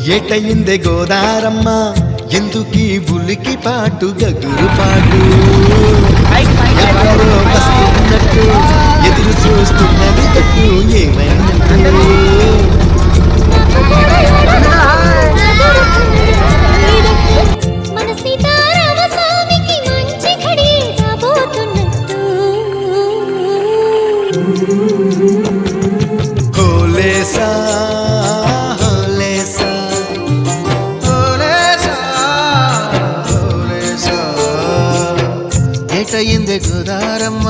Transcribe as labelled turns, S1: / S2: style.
S1: ఏటయిందే గోదారమ్మ ఎందుకీ బులికి పాటు గగురు పాటు ఎవరో వస్తున్నట్టు ఎదురు చూస్తున్నది గట్టు ఏమైనట్టు
S2: మన సీతారామ స్వామికి మంచి ఘడి రాబోతున్నట్టు
S1: హోలేసా ఏటయిందే గోదారమ్మ